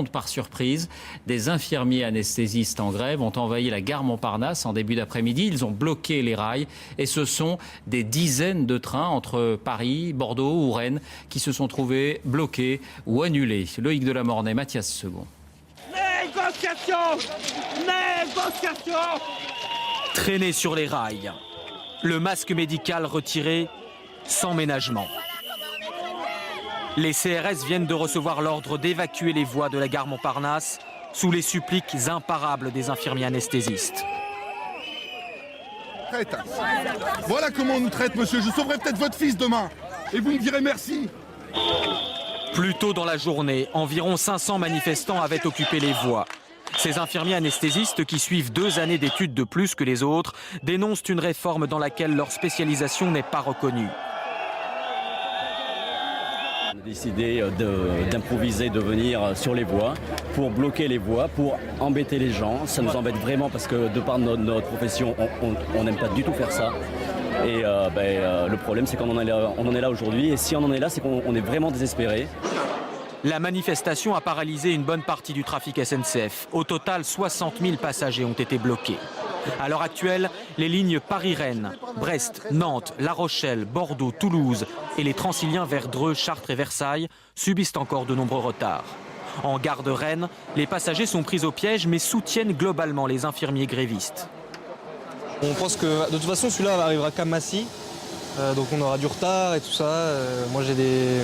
Par surprise, des infirmiers anesthésistes en grève ont envahi la gare Montparnasse en début d'après-midi. Ils ont bloqué les rails et ce sont des dizaines de trains entre Paris, Bordeaux ou Rennes qui se sont trouvés bloqués ou annulés. Loïc Delamornay, Mathias Second. Négociation! Négociation! Traîné sur les rails, le masque médical retiré sans ménagement. Les CRS viennent de recevoir l'ordre d'évacuer les voies de la gare Montparnasse sous les suppliques imparables des infirmiers anesthésistes. Voilà comment on nous traite, monsieur. Je sauverai peut-être votre fils demain. Et vous me direz merci. Plus tôt dans la journée, environ 500 manifestants avaient occupé les voies. Ces infirmiers anesthésistes qui suivent 2 années d'études de plus que les autres dénoncent une réforme dans laquelle leur spécialisation n'est pas reconnue. On a décidé d'improviser, de venir sur les voies pour bloquer les voies, pour embêter les gens. Ça nous embête vraiment parce que de par notre profession, on n'aime pas du tout faire ça. Et le problème, c'est qu'on en est là aujourd'hui. Et si on en est là, c'est qu'on est vraiment désespéré. La manifestation a paralysé une bonne partie du trafic SNCF. Au total, 60 000 passagers ont été bloqués. À l'heure actuelle, les lignes Paris-Rennes, Brest, Nantes, La Rochelle, Bordeaux, Toulouse et les Transiliens vers Dreux, Chartres et Versailles subissent encore de nombreux retards. En gare de Rennes, les passagers sont pris au piège mais soutiennent globalement les infirmiers grévistes. On pense que de toute façon celui-là arrivera qu'à Massy, donc on aura du retard et tout ça. Moi j'ai des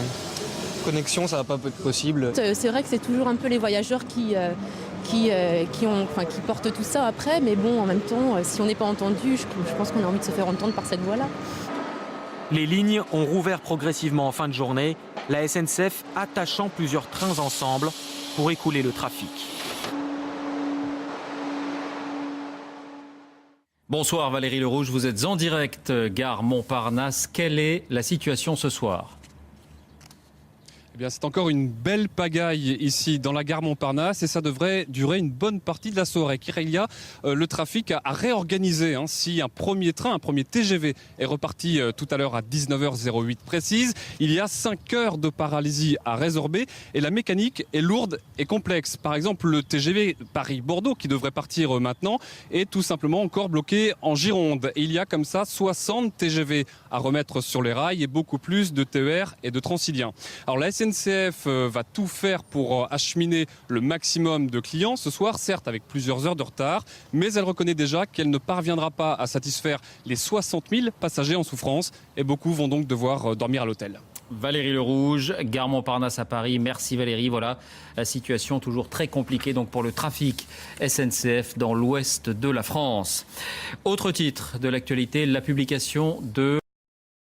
connexions, ça va pas être possible. C'est vrai que c'est toujours un peu les voyageurs qui portent tout ça après, mais bon, en même temps, si on n'est pas entendu, je pense qu'on a envie de se faire entendre par cette voie-là. Les lignes ont rouvert progressivement en fin de journée, la SNCF attachant plusieurs trains ensemble pour écouler le trafic. Bonsoir Valérie Lerouge, vous êtes en direct, gare Montparnasse. Quelle est la situation ce soir ? Eh bien, c'est encore une belle pagaille ici dans la gare Montparnasse et ça devrait durer une bonne partie de la soirée. Car il y a le trafic à réorganiser. Si un premier TGV est reparti tout à l'heure à 19h08 précise, il y a 5 heures de paralysie à résorber et la mécanique est lourde et complexe. Par exemple, le TGV Paris-Bordeaux qui devrait partir maintenant est tout simplement encore bloqué en Gironde. Et il y a comme ça 60 TGV à remettre sur les rails et beaucoup plus de TER et de Transiliens. Alors la SNCF va tout faire pour acheminer le maximum de clients ce soir, certes avec plusieurs heures de retard, mais elle reconnaît déjà qu'elle ne parviendra pas à satisfaire les 60 000 passagers en souffrance et beaucoup vont donc devoir dormir à l'hôtel. Valérie Lerouge, gare Montparnasse à Paris. Merci Valérie. Voilà la situation toujours très compliquée donc pour le trafic SNCF dans l'ouest de la France. Autre titre de l'actualité, la publication de